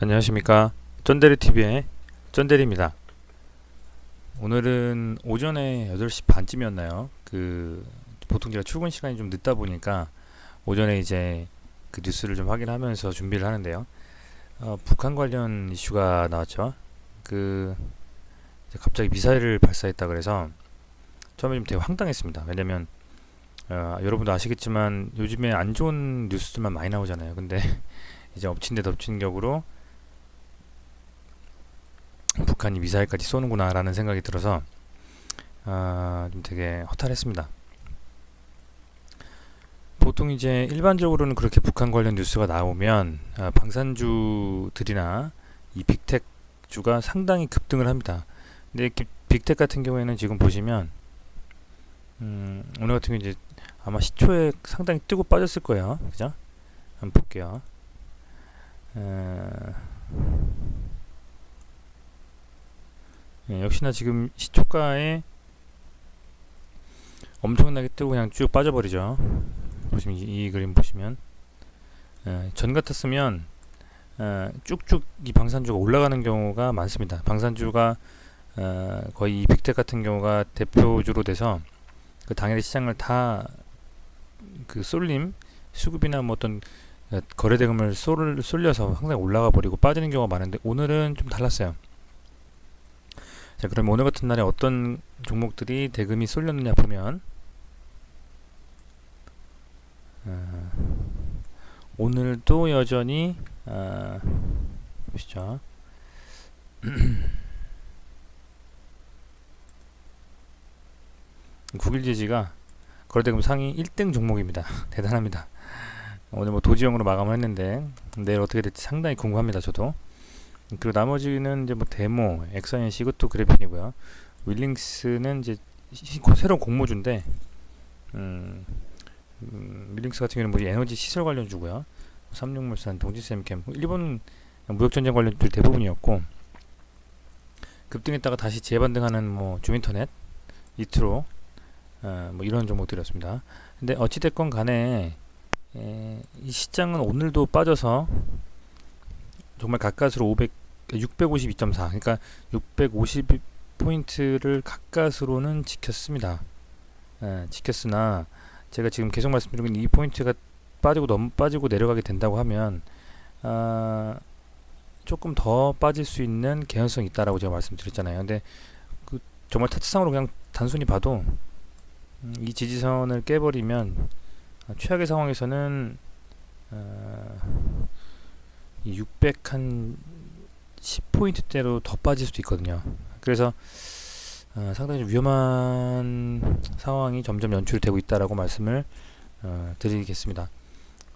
안녕하십니까. 쫀대리TV의 쫀대리입니다. 오늘은 오전에 8시 반쯤이었나요? 보통 제가 출근 시간이 좀 늦다 보니까 오전에 이제 그 뉴스를 좀 확인하면서 준비를 하는데요. 북한 관련 이슈가 나왔죠. 이제 갑자기 미사일을 발사했다 그래서 처음에 좀 되게 황당했습니다. 왜냐면 여러분도 아시겠지만 요즘에 안 좋은 뉴스들만 많이 나오잖아요. 근데 이제 엎친 데 덮친 격으로 북한이 미사일까지 쏘는구나 라는 생각이 들어서 좀 되게 허탈했습니다. 보통 이제 일반적으로는 그렇게 북한 관련 뉴스가 나오면 방산주들이나 이 빅텍주가 상당히 급등을 합니다. 근데 빅텍 같은 경우에는 지금 보시면 오늘 같은 경우 이제 아마 시초에 상당히 뜨고 빠졌을 거예요. 그죠? 한번 볼게요. 역시나 지금 시초가에 엄청나게 뜨고 그냥 쭉 빠져버리죠. 보시면 이 그림 보시면 전 같았으면 쭉쭉 이 방산주가 올라가는 경우가 많습니다. 방산주가 거의 이 빅텍 같은 경우가 대표주로 돼서 그 당일의 시장을 다 그 쏠림 수급이나 뭐 어떤 거래 대금을 쏠려서 항상 올라가 버리고 빠지는 경우가 많은데 오늘은 좀 달랐어요. 자, 그럼 오늘 같은 날에 어떤 종목들이 대금이 쏠렸느냐 보면 오늘도 여전히 보시죠. 국일제지가 거래대금 상위 1등 종목입니다. 대단합니다. 오늘 뭐 도지형으로 마감을 했는데 내일 어떻게 될지 상당히 궁금합니다. 저도. 그리고 나머지는 이제 뭐 데모, 엑사이언스 이것도 그래핀이고요. 윌링스는 이제 새로운 공모주인데 윌링스 같은 경우는 뭐 에너지 시설 관련주고요. 삼육물산, 동지semchem, 일본 무역전쟁 관련주 대부분이었고 급등했다가 다시 재반등하는 뭐 주민터넷, 이트로 뭐 이런 종목들이었습니다. 근데 어찌됐건 간에 이 시장은 오늘도 빠져서 정말 가까스로 652.4 그러니까 650포인트를 가까스로는 지켰습니다. 지켰으나 제가 지금 계속 말씀드리는 이 포인트가 빠지고 내려가게 된다고 하면 조금 더 빠질 수 있는 개연성이 있다라고 제가 말씀드렸잖아요. 근데 정말 차트상으로 그냥 단순히 봐도 이 지지선을 깨버리면 최악의 상황에서는 이 600한 10포인트대로 더 빠질 수도 있거든요. 그래서 상당히 좀 위험한 상황이 점점 연출되고 있다라고 말씀을 드리겠습니다.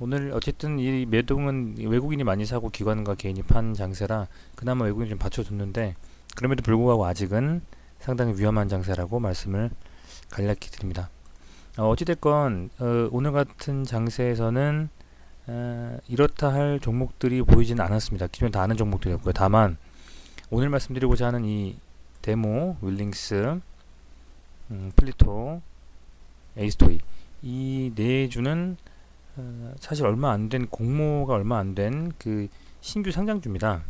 오늘 어쨌든 이 매동은 외국인이 많이 사고 기관과 개인이 판 장세라 그나마 외국인이 좀 받쳐줬는데 그럼에도 불구하고 아직은 상당히 위험한 장세라고 말씀을 간략히 드립니다. 어찌됐건 오늘 같은 장세에서는 이렇다 할 종목들이 보이지는 않았습니다. 기존에 다 아는 종목들이었고요. 다만 오늘 말씀드리고자 하는 이 데모, 윌링스, 플리토, 에이스토이 이 네 주는 사실 얼마 안 된 공모가 얼마 안 된 그 신규 상장주입니다.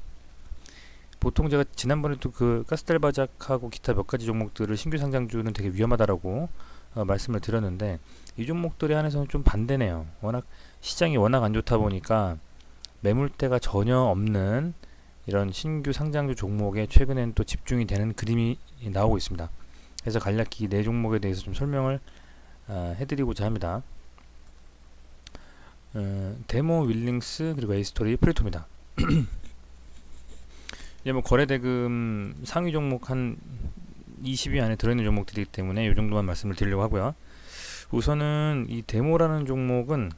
보통 제가 지난번에도 그 가스달바작하고 기타 몇 가지 종목들을 신규 상장주는 되게 위험하다라고 말씀을 드렸는데 이 종목들에 한해서는 좀 반대네요. 시장이 워낙 안 좋다 보니까 매물대가 전혀 없는 이런 신규 상장주 종목에 최근엔 또 집중이 되는 그림이 나오고 있습니다. 그래서 간략히 네 종목에 대해서 좀 설명을 해드리고자 합니다. 데모, 윌링스, 그리고 에이스토리, 플리토입니다. 이제 뭐 거래대금 상위 종목 한 20위 안에 들어있는 종목들이기 때문에 이 정도만 말씀을 드리려고 하고요. 우선은 이 데모라는 종목은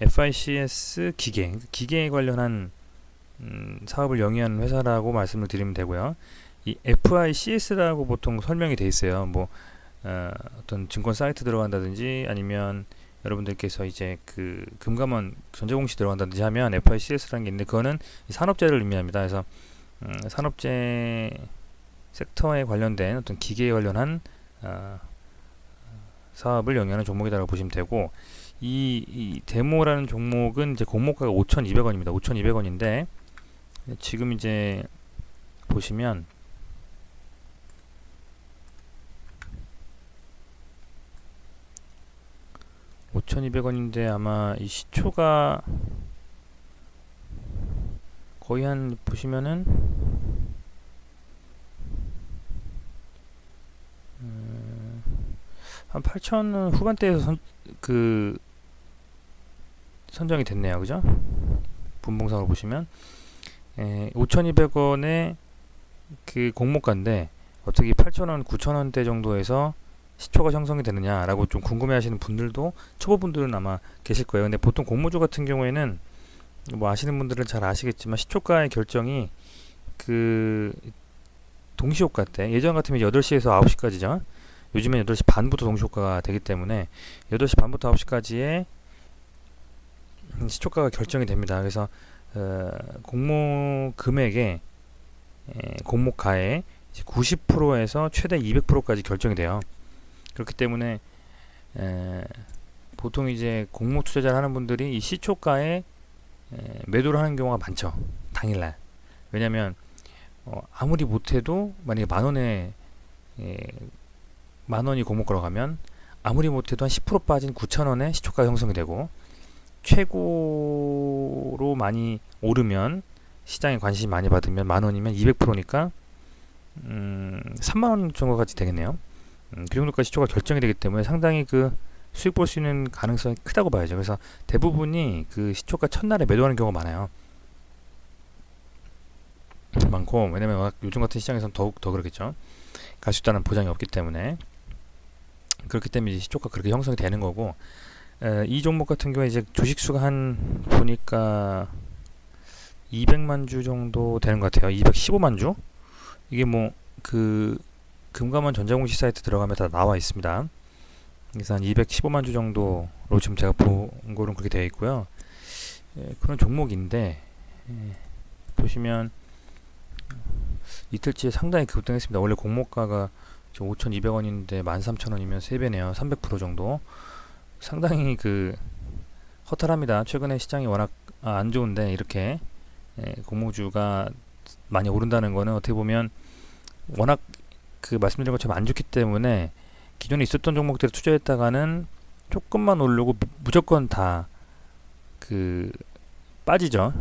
FICS 기계에 관련한 사업을 영위하는 회사라고 말씀을 드리면 되고요. 이 FICS라고 보통 설명이 돼 있어요. 뭐 어떤 증권 사이트 들어간다든지 아니면 여러분들께서 이제 그 금감원 전자공시 들어간다든지 하면 FICS라는 게 있는데 그거는 산업재를 의미합니다. 그래서 산업재 섹터에 관련된 어떤 기계에 관련한 사업을 영위하는 종목이라고 보시면 되고 이 데모라는 종목은 이제 공모가가 5,200원입니다. 5,200원인데 지금 이제 보시면 5,200원인데 아마 이 시초가 거의 한 보시면은 한 8,000원 후반대에서 선정이 됐네요. 그죠? 분봉상으로 보시면 5,200원의 그 공모가인데 어떻게 8,000원, 9,000원대 정도에서 시초가 형성이 되느냐라고 좀 궁금해하시는 분들도 초보분들은 아마 계실 거예요. 근데 보통 공모주 같은 경우에는 뭐 아시는 분들은 잘 아시겠지만 시초가의 결정이 그 동시효과 때 예전 같으면 8시에서 9시까지죠. 요즘엔 8시 반부터 동시효과가 되기 때문에 8시 반부터 9시까지의 시초가가 결정이 됩니다. 그래서 공모 금액의 공모가의 90%에서 최대 200%까지 결정이 돼요. 그렇기 때문에 보통 이제 공모 투자자를 하는 분들이 이 시초가에 매도를 하는 경우가 많죠. 당일날. 왜냐면 아무리 못해도 만약에 만원이 공모가로 가면 아무리 못해도 한 10% 빠진 9,000원에 시초가 형성이 되고 최고로 많이 오르면 시장에 관심이 많이 받으면 만원이면 200%니까 3만원 정도까지 되겠네요. 그 정도까지 시초가 결정이 되기 때문에 상당히 그 수익 볼 수 있는 가능성이 크다고 봐야죠. 그래서 대부분이 그 시초가 첫날에 매도하는 경우가 많고 왜냐면 요즘 같은 시장에서는 더욱 더 그렇겠죠. 갈 수 있다는 보장이 없기 때문에 그렇기 때문에 시초가 그렇게 형성이 되는 거고 이 종목 같은 경우에 이제 주식수가 한 보니까 200만 주 정도 되는 것 같아요. 215만 주? 이게 뭐 그 금감원 전자공시 사이트 들어가면 다 나와 있습니다. 그래서 한 215만 주 정도로 지금 제가 본 거는 그렇게 되어 있고요. 그런 종목인데 보시면 이틀치에 상당히 급등했습니다. 원래 공모가가 5,200원인데 13,000원이면 3배네요. 300% 정도. 상당히 그 허탈합니다. 최근에 시장이 워낙 안 좋은데 이렇게 공모주가 많이 오른다는 거는 어떻게 보면 워낙 그 말씀드린 것처럼 안 좋기 때문에 기존에 있었던 종목들을 투자했다가는 조금만 오르고 무조건 다 그 빠지죠.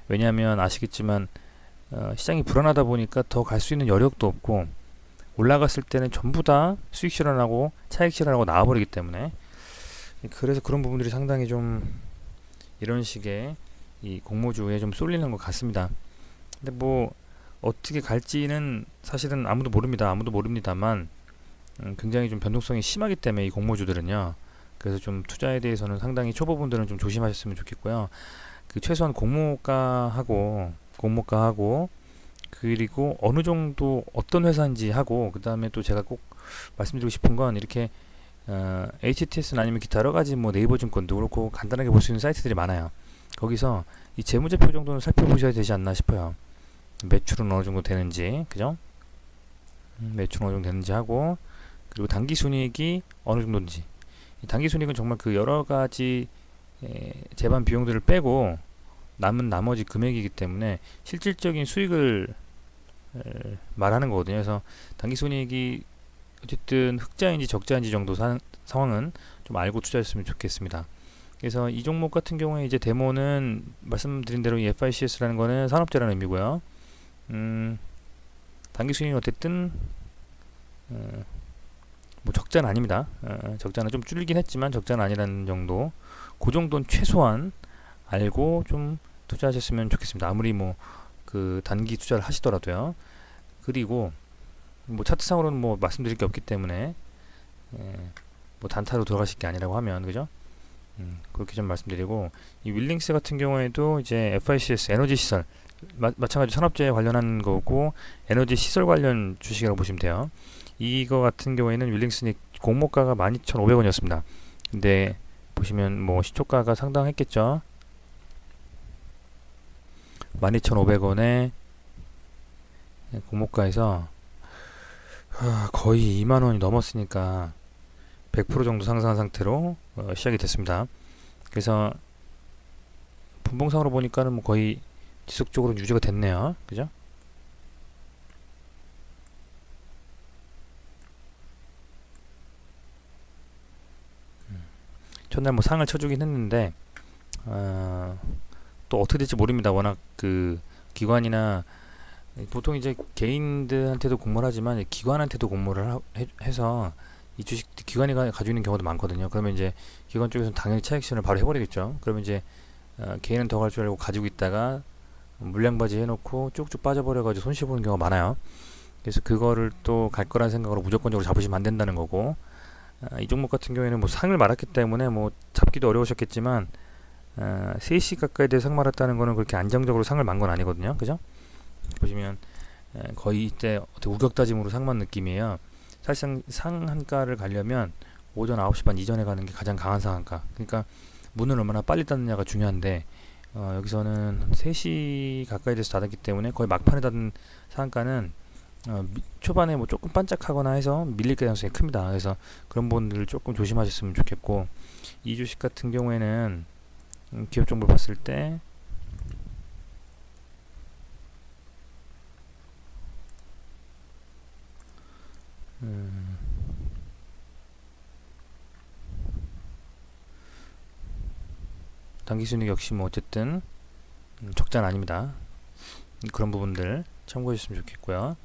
왜냐하면 아시겠지만 시장이 불안하다 보니까 더 갈 수 있는 여력도 없고 올라갔을 때는 전부 다 수익 실현하고 차익 실현하고 나와버리기 때문에 그래서 그런 부분들이 상당히 좀 이런 식의 이 공모주에 좀 쏠리는 것 같습니다. 근데 뭐 어떻게 갈지는 사실은 아무도 모릅니다만 굉장히 좀 변동성이 심하기 때문에 이 공모주들은요. 그래서 좀 투자에 대해서는 상당히 초보분들은 좀 조심하셨으면 좋겠고요. 그 최소한 공모가하고 그리고 어느 정도 어떤 회사인지 하고 그 다음에 또 제가 꼭 말씀드리고 싶은 건 이렇게 HTS는 아니면 기타 여러 가지 뭐 네이버 증권도 그렇고 간단하게 볼 수 있는 사이트들이 많아요. 거기서 이 재무제표 정도는 살펴보셔야 되지 않나 싶어요. 매출은 어느 정도 되는지, 그죠? 매출은 어느 정도 되는지 하고, 그리고 당기순이익이 어느 정도인지. 이 당기순이익은 정말 그 여러 가지 재반 비용들을 빼고 남은 나머지 금액이기 때문에 실질적인 수익을 말하는 거거든요. 그래서 당기순이익이 어쨌든 흑자인지 적자인지 정도 상황은 좀 알고 투자했으면 좋겠습니다. 그래서 이 종목 같은 경우에 이제 데모는 말씀드린 대로 이 FICS라는 거는 산업재라는 의미고요. 당기순이익은 어쨌든 뭐 적자는 아닙니다. 적자는 좀 줄긴 했지만 적자는 아니라는 정도. 그 정도는 최소한 알고 좀 투자하셨으면 좋겠습니다. 아무리 뭐 그 단기 투자를 하시더라도요. 그리고 뭐 차트상으로는 뭐 말씀드릴 게 없기 때문에 뭐 단타로 들어가실 게 아니라고 하면 그죠? 그렇게 좀 말씀드리고 이 윌링스 같은 경우에도 이제 FICS 에너지 시설 마찬가지로 산업재해 관련한 거고 에너지 시설 관련 주식이라고 보시면 돼요. 이거 같은 경우에는 윌링스는 공모가가 12,500원이었습니다. 근데 보시면 뭐 시초가가 상당했겠죠. 12,500원에 공모가에서 거의 2만원이 넘었으니까 100% 정도 상승한 상태로 시작이 됐습니다. 그래서 분봉상으로 보니까는 뭐 거의 지속적으로 유지가 됐네요. 그죠? 첫날 뭐 상을 쳐주긴 했는데 또 어떻게 될지 모릅니다. 워낙 그 기관이나 보통 이제 개인들한테도 공모를 하지만 기관한테도 공모를 해서 이 주식 기관이 가지고 있는 경우도 많거든요. 그러면 이제 기관 쪽에서는 당연히 차익 실현을 바로 해버리겠죠. 그러면 이제 개인은 더 갈 줄 알고 가지고 있다가 물량바지 해놓고 쭉쭉 빠져버려가지고 손실 보는 경우가 많아요. 그래서 그거를 또 갈 거라는 생각으로 무조건적으로 잡으시면 안 된다는 거고, 이 종목 같은 경우에는 뭐 상을 말았기 때문에 뭐 잡기도 어려우셨겠지만 3시 가까이 돼서 상 말았다는 거는 그렇게 안정적으로 상을 만 건 아니거든요. 그죠? 보시면 거의 이때 어떻게 우격다짐으로 상만 느낌이에요. 사실상 상한가를 가려면 오전 9시 반 이전에 가는 게 가장 강한 상한가. 그러니까 문을 얼마나 빨리 닫느냐가 중요한데 여기서는 3시 가까이 돼서 닫았기 때문에 거의 막판에 닫은 상한가는 초반에 뭐 조금 반짝하거나 해서 밀릴 가능성이 큽니다. 그래서 그런 부분들을 조금 조심하셨으면 좋겠고, 이 주식 같은 경우에는 기업 정보를 봤을 때 당기순이익 역시 뭐 어쨌든 적자는 아닙니다. 그런 부분들 참고해 주시면 좋겠고요.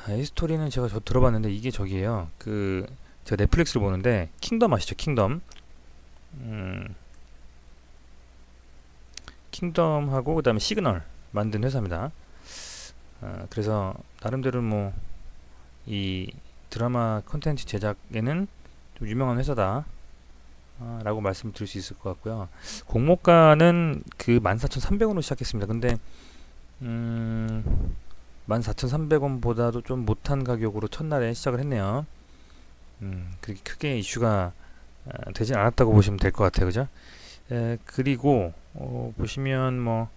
히스토리는 제가 들어봤는데 이게 저기예요. 제가 넷플릭스를 보는데 킹덤 아시죠? 킹덤. 킹덤하고 그다음에 시그널 만든 회사입니다. 그래서 나름대로 뭐 이 드라마 콘텐츠 제작에는 좀 유명한 회사다 라고 말씀을 드릴 수 있을 것 같고요. 공모가는 그 14,300원으로 시작했습니다. 근데 14,300원보다도 좀 못한 가격으로 첫날에 시작을 했네요. 그렇게 크게 이슈가 되진 않았다고 보시면 될 것 같아요. 그죠? 그리고 보시면 뭐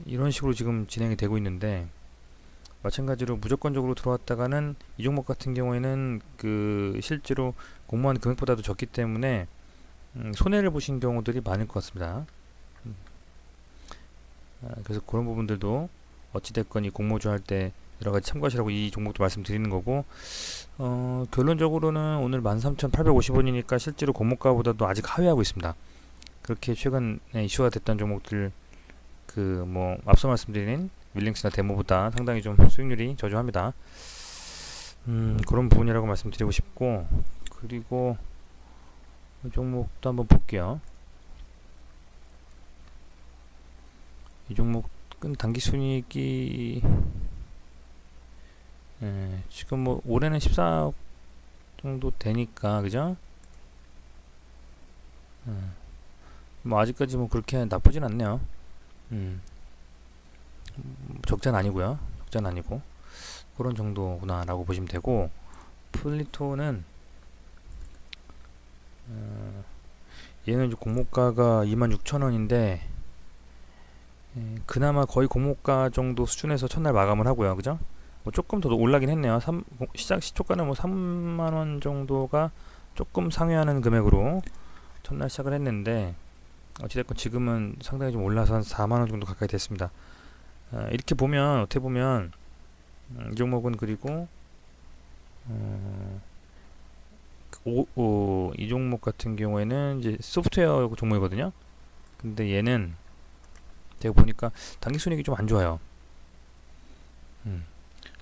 이런 식으로 지금 진행이 되고 있는데, 마찬가지로 무조건적으로 들어왔다가는 이 종목 같은 경우에는 실제로 공모한 금액보다도 적기 때문에 손해를 보신 경우들이 많을 것 같습니다. 그래서 그런 부분들도 어찌됐건 이 공모주 할 때 여러가지 참고하시라고 이 종목도 말씀드리는 거고, 결론적으로는 오늘 13,850원이니까 실제로 공모가보다도 아직 하회하고 있습니다. 그렇게 최근에 이슈가 됐던 종목들 뭐 앞서 말씀드린 윌링스나 데모보다 상당히 좀 수익률이 저조합니다. 그런 부분이라고 말씀드리고 싶고, 그리고 이 종목도 한번 볼게요. 이 종목은 당기순이익이 지금 뭐 올해는 14억 정도 되니까, 그죠? 뭐 아직까지 뭐 그렇게 나쁘진 않네요. 적자는 아니고요. 적자는 아니고 그런 정도구나 라고 보시면 되고, 플리토는 얘는 이제 공모가가 26,000원인데 그나마 거의 공모가 정도 수준에서 첫날 마감을 하고요. 그죠? 뭐 조금 더 올라긴 했네요. 시작 시초가는 뭐 3만원 정도가 조금 상회하는 금액으로 첫날 시작을 했는데, 어찌됐건 지금은 상당히 좀 올라서 한 4만원 정도 가까이 됐습니다. 이렇게 보면 어떻게 보면 이 종목은, 그리고 이 종목 같은 경우에는 이제 소프트웨어 종목이거든요. 근데 얘는 제가 보니까 단기순이익이 좀 안 좋아요.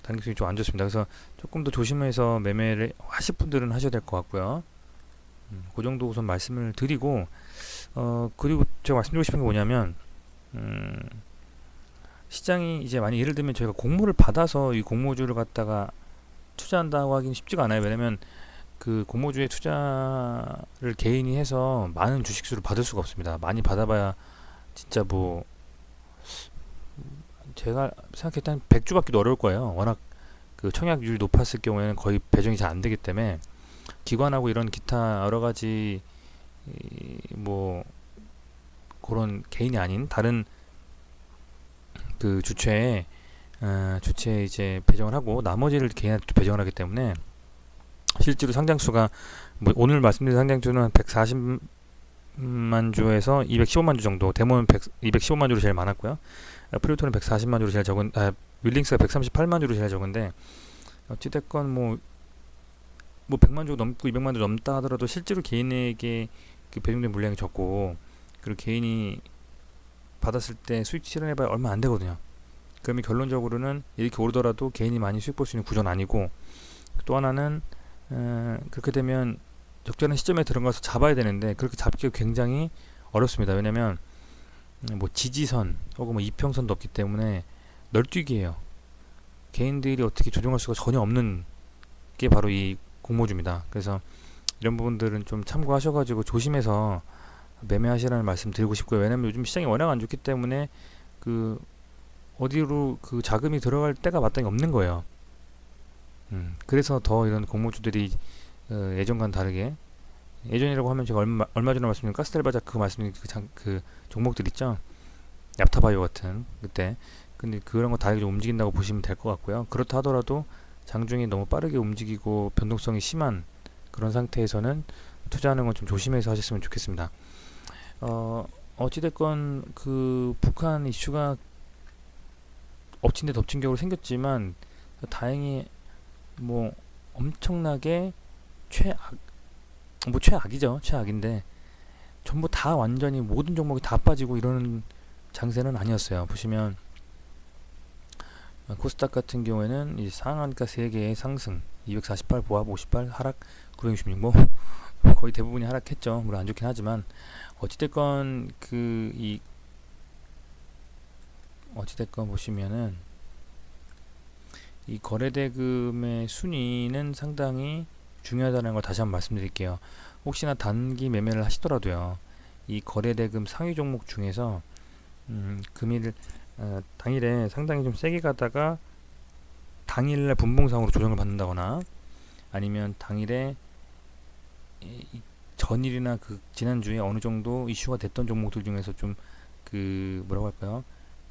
단기순이익이 좀 안 좋습니다. 그래서 조금 더 조심해서 매매를 하실 분들은 하셔야 될 것 같고요. 그 정도 우선 말씀을 드리고, 그리고 제가 말씀드리고 싶은 게 뭐냐면, 시장이 이제 많이, 예를 들면 저희가 공모를 받아서 이 공모주를 갖다가 투자한다고 하기는 쉽지가 않아요. 왜냐면 그 공모주에 투자를 개인이 해서 많은 주식수를 받을 수가 없습니다. 많이 받아봐야 진짜 뭐 제가 생각했을 때는 100주 받기도 어려울 거예요. 워낙 그 청약률이 높았을 경우에는 거의 배정이 잘 안 되기 때문에, 기관하고 이런 기타 여러 가지 뭐 그런 개인이 아닌 다른 그 주체에 이제 배정을 하고 나머지를 개인한테 배정을 하기 때문에 실제로 상장수가 뭐 오늘 말씀드린 상장주는 140만 주에서 215만 주 정도, 데모는 215만 주로 제일 많았고요. 프리토는 140만 주로 제일 적은, 윌링스가 138만 주로 제일 적은데, 어찌됐건 뭐 100만 주 넘고 200만 주 넘다 하더라도 실제로 개인에게 그 배정된 물량이 적고, 그리고 개인이 받았을 때 수익 실현해봐야 얼마 안 되거든요. 그러면 결론적으로는 이렇게 오르더라도 개인이 많이 수익 볼 수 있는 구조는 아니고, 또 하나는 그렇게 되면 적절한 시점에 들어가서 잡아야 되는데 그렇게 잡기가 굉장히 어렵습니다. 왜냐면 뭐 지지선 혹은 뭐 이평선도 없기 때문에 널뛰기예요. 개인들이 어떻게 조정할 수가 전혀 없는 게 바로 이 공모주입니다. 그래서 이런 부분들은 좀 참고하셔가지고 조심해서 매매하시라는 말씀 드리고 싶고요. 왜냐면 요즘 시장이 워낙 안 좋기 때문에 그 어디로 그 자금이 들어갈 때가 마땅히 없는 거예요. 그래서 더 이런 공모주들이 예전과는 다르게, 예전이라고 하면 제가 얼마 전에 말씀드린 가스텔바자 그 말씀드린 그 종목들 있죠, 얍타바이오 같은 그때. 근데 그런 거 다르게 좀 움직인다고 보시면 될 것 같고요. 그렇다 하더라도 장중에 너무 빠르게 움직이고 변동성이 심한 그런 상태에서는 투자하는 건 좀 조심해서 하셨으면 좋겠습니다. 어찌됐건 그 북한 이슈가 엎친 데 덮친 격으로 생겼지만 다행히 뭐 엄청나게 최악이죠. 최악인데 전부 다 완전히 모든 종목이 다 빠지고 이러는 장세는 아니었어요. 보시면 코스닥 같은 경우에는 이 상한가 3개의 상승, 248 보합 58 하락 966, 뭐 거의 대부분이 하락했죠. 물론 안 좋긴 하지만 어찌됐건 어찌됐건 보시면은 이 거래대금의 순위는 상당히 중요하다는 걸 다시 한번 말씀드릴게요. 혹시나 단기 매매를 하시더라도요, 이 거래대금 상위 종목 중에서 금일 당일에 상당히 좀 세게 가다가 당일날 분봉상으로 조정을 받는다거나, 아니면 당일에 전일이나 그 지난주에 어느 정도 이슈가 됐던 종목들 중에서 좀 뭐라고 할까요,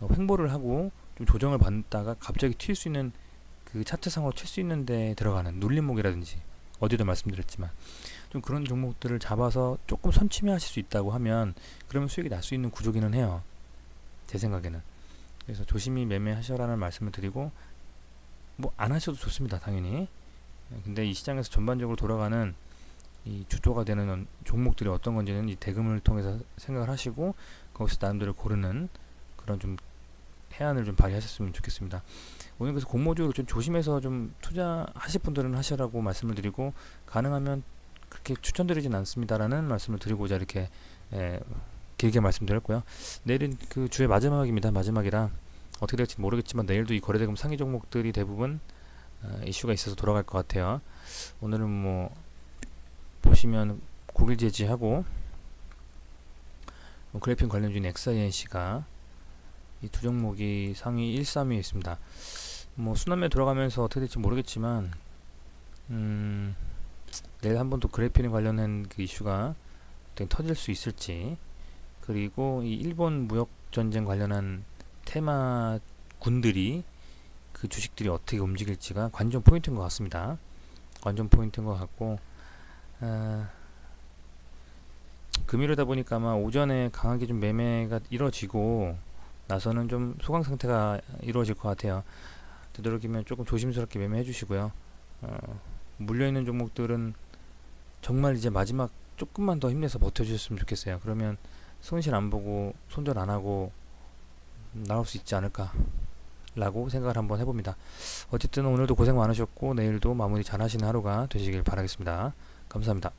횡보를 하고 좀 조정을 받다가 갑자기 튈 수 있는 그 차트상으로 칠 수 있는 데 들어가는 눌림목이라든지, 어제도 말씀드렸지만 좀 그런 종목들을 잡아서 조금 선취매 하실 수 있다고 하면 그러면 수익이 날 수 있는 구조기는 해요, 제 생각에는. 그래서 조심히 매매하셔라는 말씀을 드리고, 뭐 안 하셔도 좋습니다, 당연히. 근데 이 시장에서 전반적으로 돌아가는 이 주도가 되는 종목들이 어떤 건지는 이 대금을 통해서 생각을 하시고 거기서 나름대로 고르는 그런 좀 해안을 좀 발휘하셨으면 좋겠습니다. 오늘 그래서 공모주를 좀 조심해서 좀 투자하실 분들은 하시라고 말씀을 드리고, 가능하면 그렇게 추천드리진 않습니다라는 말씀을 드리고자 이렇게 길게 말씀드렸고요. 내일은 그 주의 마지막입니다. 마지막이라 어떻게 될지 모르겠지만 내일도 이 거래대금 상위 종목들이 대부분 이슈가 있어서 돌아갈 것 같아요. 오늘은 뭐 보시면 국일제지하고 그래핀 관련주인 XINC가 이 두 종목이 상위 1, 3위에 있습니다. 뭐 순환매 돌아가면서 어떻게 될지 모르겠지만 내일 한번 또 그래핀에 관련한 그 이슈가 터질 수 있을지, 그리고 이 일본 무역 전쟁 관련한 테마 군들이 그 주식들이 어떻게 움직일지가 관전 포인트인 것 같습니다. 관전 포인트인 것 같고, 금요일이다 보니까 아마 오전에 강하게 좀 매매가 이루어지고 나서는 좀 소강 상태가 이루어질 것 같아요. 되도록이면 조금 조심스럽게 매매해 주시고요. 물려있는 종목들은 정말 이제 마지막 조금만 더 힘내서 버텨주셨으면 좋겠어요. 그러면 손실 안 보고 손절 안 하고 나올 수 있지 않을까 라고 생각을 한번 해봅니다. 어쨌든 오늘도 고생 많으셨고 내일도 마무리 잘 하시는 하루가 되시길 바라겠습니다. 감사합니다.